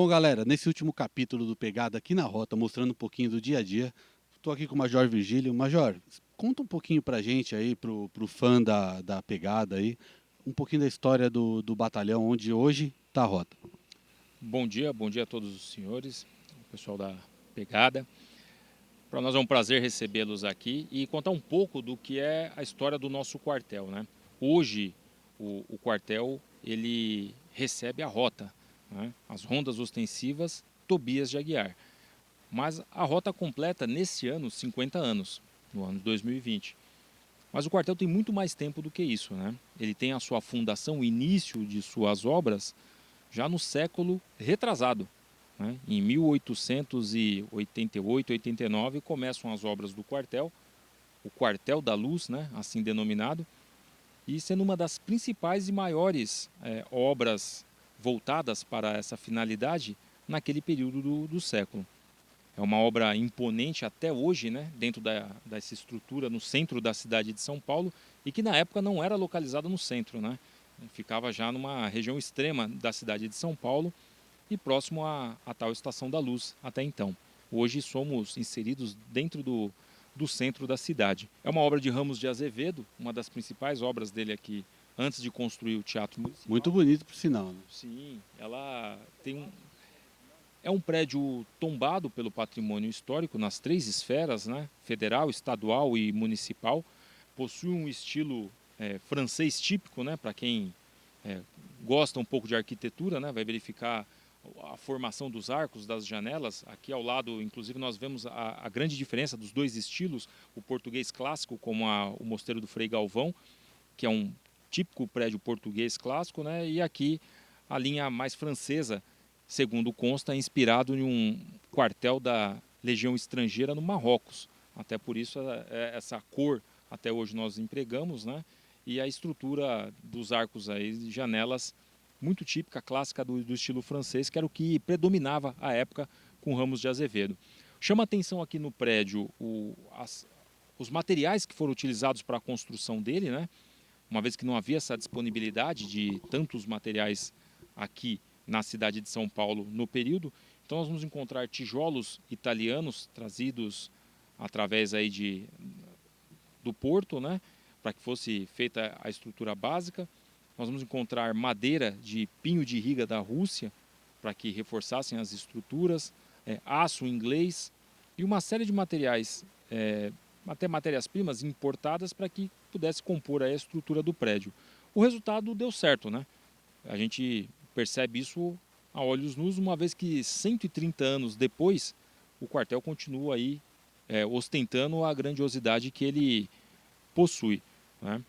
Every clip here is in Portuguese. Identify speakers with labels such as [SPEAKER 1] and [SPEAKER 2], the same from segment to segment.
[SPEAKER 1] Bom, galera, nesse último capítulo do Pegada aqui na Rota, mostrando um pouquinho do dia a dia, estou aqui com o Major Virgílio. Major, conta um pouquinho pra gente aí, pro fã da Pegada aí, um pouquinho da história do batalhão, onde hoje está a rota.
[SPEAKER 2] Bom dia a todos os senhores, o pessoal da Pegada. Para nós é um prazer recebê-los aqui e contar um pouco do que é a história do nosso quartel, né? Hoje, o quartel ele recebe a rota, né? As rondas ostensivas Tobias de Aguiar. Mas a rota completa nesse ano 50 anos, no ano de 2020. Mas o quartel tem muito mais tempo do que isso, né? Ele tem a sua fundação, o início de suas obras já no século retrasado, né? Em 1888, 89 começam as obras do quartel, o Quartel da Luz, né? Assim denominado, e sendo uma das principais e maiores obras voltadas para essa finalidade naquele período do século. É uma obra imponente até hoje, né? Dentro dessa estrutura no centro da cidade de São Paulo e que na época não era localizada no centro, né? Ficava já numa região extrema da cidade de São Paulo e próximo à tal Estação da Luz até então. Hoje somos inseridos dentro do centro da cidade. É uma obra de Ramos de Azevedo, uma das principais obras dele aqui, antes de construir o Teatro
[SPEAKER 1] Muito
[SPEAKER 2] Municipal.
[SPEAKER 1] bonito, por sinal, né?
[SPEAKER 2] Sim, ela tem é um prédio tombado pelo patrimônio histórico nas três esferas, né? Federal, estadual e municipal. Possui um estilo francês típico, né? Para quem é, gosta um pouco de arquitetura, né? Vai verificar a formação dos arcos, das janelas. Aqui ao lado, inclusive, nós vemos a grande diferença dos dois estilos. O português clássico, como o Mosteiro do Frei Galvão, que é um típico prédio português clássico, né? E aqui a linha mais francesa, segundo consta, é inspirado em um quartel da Legião Estrangeira no Marrocos. Até por isso essa cor até hoje nós empregamos, né? E a estrutura dos arcos aí, janelas, muito típica, clássica do estilo francês, que era o que predominava à época com Ramos de Azevedo. Chama atenção aqui no prédio os materiais que foram utilizados para a construção dele, né? Uma vez que não havia essa disponibilidade de tantos materiais aqui na cidade de São Paulo no período, então nós vamos encontrar tijolos italianos trazidos através aí do porto, né, para que fosse feita a estrutura básica. Nós vamos encontrar madeira de pinho de riga da Rússia para que reforçassem as estruturas, aço inglês e uma série de materiais, até matérias-primas importadas para que pudesse compor a estrutura do prédio. O resultado deu certo, né? A gente percebe isso a olhos nus, uma vez que 130 anos depois, o quartel continua aí ostentando a grandiosidade que ele possui, né?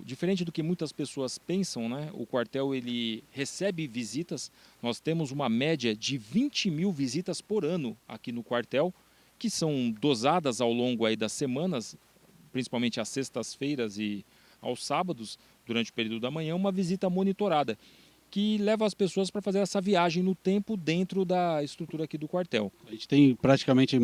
[SPEAKER 2] Diferente do que muitas pessoas pensam, né, o quartel ele recebe visitas. Nós temos uma média de 20 mil visitas por ano aqui no quartel, que são dosadas ao longo aí das semanas, principalmente às sextas-feiras e aos sábados, durante o período da manhã, uma visita monitorada, que leva as pessoas para fazer essa viagem no tempo dentro da estrutura aqui do quartel.
[SPEAKER 1] A gente tem praticamente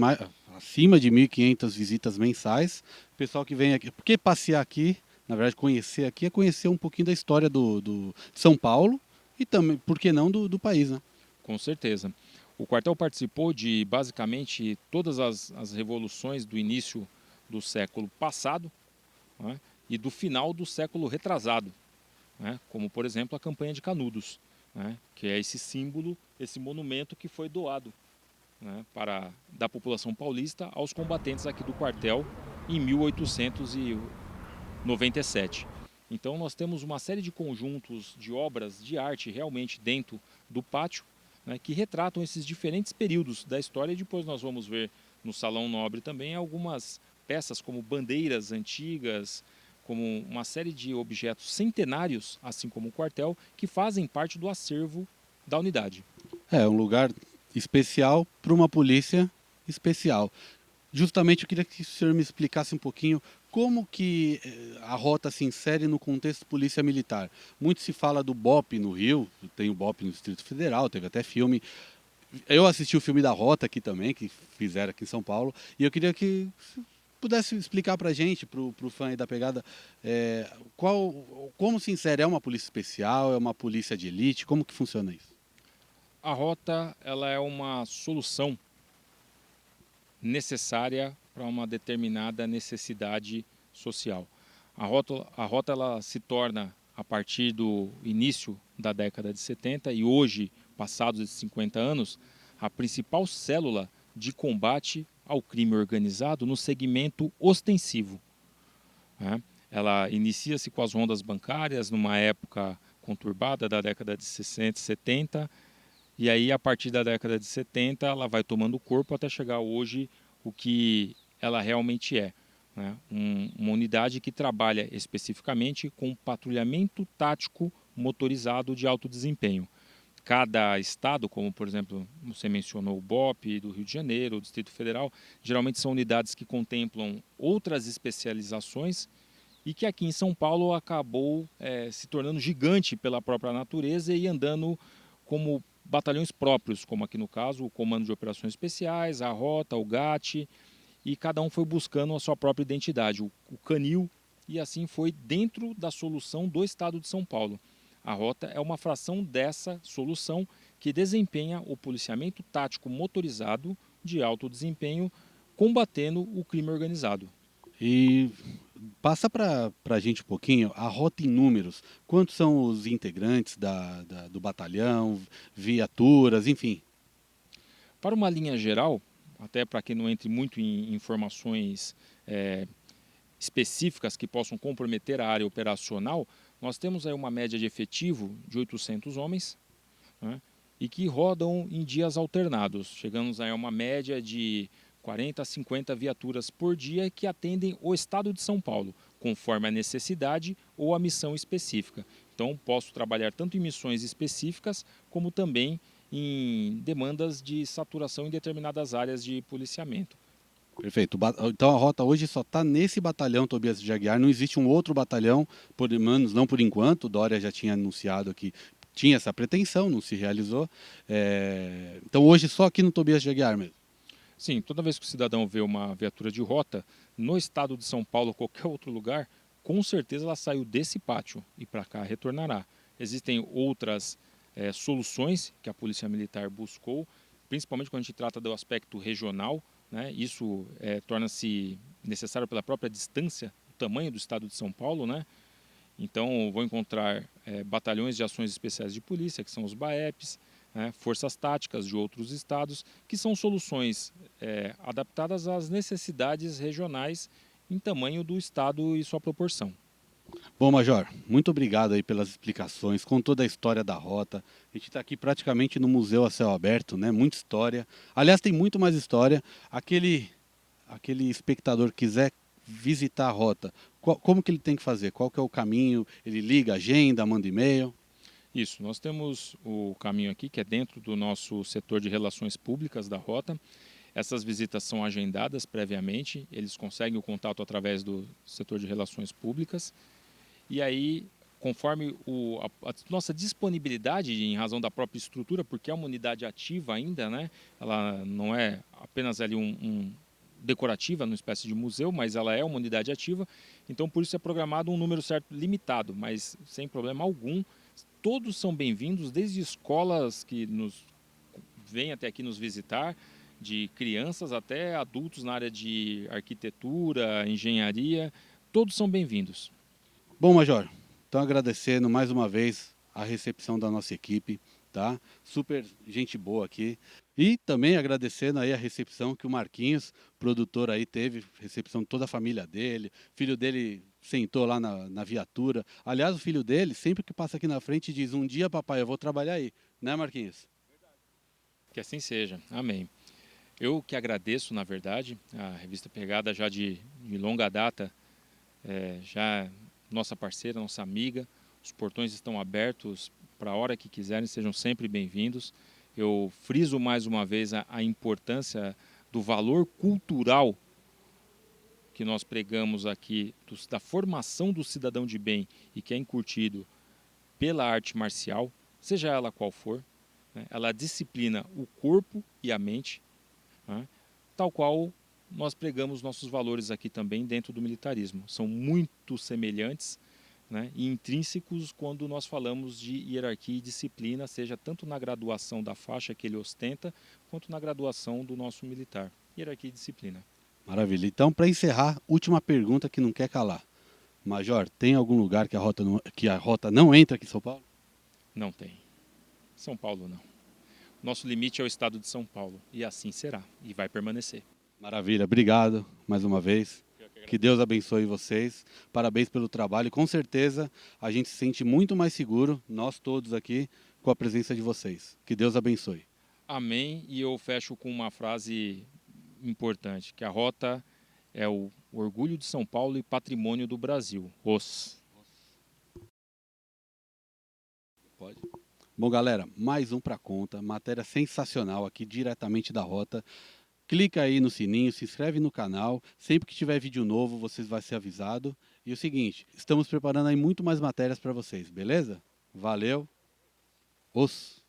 [SPEAKER 1] acima de 1.500 visitas mensais. O pessoal que vem aqui, porque passear aqui, na verdade conhecer aqui, é conhecer um pouquinho da história de São Paulo e também, por que não, do país, né?
[SPEAKER 2] Com certeza. O quartel participou de basicamente todas as revoluções do início do século passado, né, e do final do século retrasado, né, como, por exemplo, a campanha de Canudos, né, que é esse símbolo, esse monumento que foi doado, né, da população paulista aos combatentes aqui do quartel em 1897. Então nós temos uma série de conjuntos de obras de arte realmente dentro do pátio, né, que retratam esses diferentes períodos da história, e depois nós vamos ver no Salão Nobre também algumas peças como bandeiras antigas, como uma série de objetos centenários, assim como o quartel, que fazem parte do acervo da unidade.
[SPEAKER 1] É um lugar especial para uma polícia especial. Justamente eu queria que o senhor me explicasse um pouquinho como que a rota se insere no contexto polícia militar. Muito se fala do BOP no Rio, tem o BOP no Distrito Federal, teve até filme. Eu assisti o filme da Rota aqui também, que fizeram aqui em São Paulo, e eu queria que pudesse explicar para a gente, para o fã aí da pegada, como se insere? É uma polícia especial, é uma polícia de elite, como que funciona isso?
[SPEAKER 2] A rota ela é uma solução necessária para uma determinada necessidade social. A rota ela se torna, a partir do início da década de 70 e hoje, passados esses 50 anos, a principal célula de combate ao crime organizado no segmento ostensivo, né? Ela inicia-se com as rondas bancárias numa época conturbada da década de 60 e 70, e aí a partir da década de 70 ela vai tomando corpo até chegar hoje o que ela realmente é, né? Uma unidade que trabalha especificamente com patrulhamento tático motorizado de alto desempenho. Cada estado, como por exemplo você mencionou o BOP do Rio de Janeiro, o Distrito Federal, geralmente são unidades que contemplam outras especializações e que aqui em São Paulo acabou se tornando gigante pela própria natureza e andando como batalhões próprios, como aqui no caso o Comando de Operações Especiais, a Rota, o GAT, e cada um foi buscando a sua própria identidade, o canil, e assim foi dentro da solução do Estado de São Paulo. A Rota é uma fração dessa solução que desempenha o policiamento tático motorizado de alto desempenho, combatendo o crime organizado.
[SPEAKER 1] E passa para a gente um pouquinho a rota em números. Quantos são os integrantes do batalhão, viaturas, enfim.
[SPEAKER 2] Para uma linha geral, até para que não entre muito em informações específicas que possam comprometer a área operacional, nós temos aí uma média de efetivo de 800 homens, né, e que rodam em dias alternados. Chegamos aí a uma média de 40 a 50 viaturas por dia que atendem o estado de São Paulo, conforme a necessidade ou a missão específica. Então, posso trabalhar tanto em missões específicas, como também em demandas de saturação em determinadas áreas de policiamento.
[SPEAKER 1] Perfeito. Então a rota hoje só está nesse batalhão Tobias de Aguiar. Não existe um outro batalhão, por menos não por enquanto. O Dória já tinha anunciado que tinha essa pretensão, não se realizou. Então hoje só aqui no Tobias de Aguiar mesmo.
[SPEAKER 2] Sim, toda vez que o cidadão vê uma viatura de rota, no estado de São Paulo ou qualquer outro lugar, com certeza ela saiu desse pátio e para cá retornará. Existem outras soluções que a Polícia Militar buscou, principalmente quando a gente trata do aspecto regional, né? Isso torna-se necessário pela própria distância, o tamanho do estado de São Paulo, né? Então, vou encontrar batalhões de ações especiais de polícia, que são os BAEPs, né, forças táticas de outros estados, que são soluções adaptadas às necessidades regionais em tamanho do estado e sua proporção.
[SPEAKER 1] Bom, Major, muito obrigado aí pelas explicações, com toda a história da rota. A gente está aqui praticamente no museu a céu aberto, né? Muita história. Aliás, tem muito mais história. Aquele espectador que quiser visitar a rota, como que ele tem que fazer? Qual que é o caminho? Ele liga, agenda, manda e-mail?
[SPEAKER 2] Isso, nós temos o caminho aqui, que é dentro do nosso setor de relações públicas da rota. Essas visitas são agendadas previamente, eles conseguem o contato através do setor de relações públicas. E aí, conforme a nossa disponibilidade, em razão da própria estrutura, porque é uma unidade ativa ainda, né? Ela não é apenas ali decorativa, numa espécie de museu, mas ela é uma unidade ativa. Então, por isso é programado um número certo limitado, mas sem problema algum. Todos são bem-vindos, desde escolas que nos vêm até aqui nos visitar, de crianças até adultos na área de arquitetura, engenharia, todos são bem-vindos.
[SPEAKER 1] Bom, Major, então agradecendo mais uma vez a recepção da nossa equipe, tá? Super gente boa aqui. E também agradecendo aí a recepção que o Marquinhos, produtor aí, teve, recepção de toda a família dele, filho dele sentou lá na viatura. Aliás, o filho dele, sempre que passa aqui na frente, diz: um dia, papai, eu vou trabalhar aí, né, Marquinhos?
[SPEAKER 2] Que assim seja. Amém. Eu que agradeço, na verdade, a revista Pegada já de longa data, já nossa parceira, nossa amiga. Os portões estão abertos para a hora que quiserem, sejam sempre bem-vindos. Eu friso mais uma vez a importância do valor cultural que nós pregamos aqui, da formação do cidadão de bem e que é incutido pela arte marcial, seja ela qual for, né? Ela disciplina o corpo e a mente, né? Tal qual nós pregamos nossos valores aqui também dentro do militarismo. São muito semelhantes, né, e intrínsecos quando nós falamos de hierarquia e disciplina, seja tanto na graduação da faixa que ele ostenta, quanto na graduação do nosso militar. Hierarquia e disciplina.
[SPEAKER 1] Maravilha. Então, para encerrar, última pergunta que não quer calar. Major, tem algum lugar que a rota não entra aqui em São Paulo?
[SPEAKER 2] Não tem. São Paulo não. Nosso limite é o estado de São Paulo, e assim será, e vai permanecer.
[SPEAKER 1] Maravilha, obrigado mais uma vez. Que Deus abençoe vocês. Parabéns pelo trabalho. Com certeza a gente se sente muito mais seguro, nós todos aqui, com a presença de vocês. Que Deus abençoe.
[SPEAKER 2] Amém. E eu fecho com uma frase importante, que a rota é o orgulho de São Paulo e patrimônio do Brasil.
[SPEAKER 1] Pode. Bom, galera, mais um para conta. Matéria sensacional aqui diretamente da rota. Clica aí no sininho, se inscreve no canal. Sempre que tiver vídeo novo, vocês vão ser avisados. E o seguinte, estamos preparando aí muito mais matérias para vocês, beleza? Valeu. Os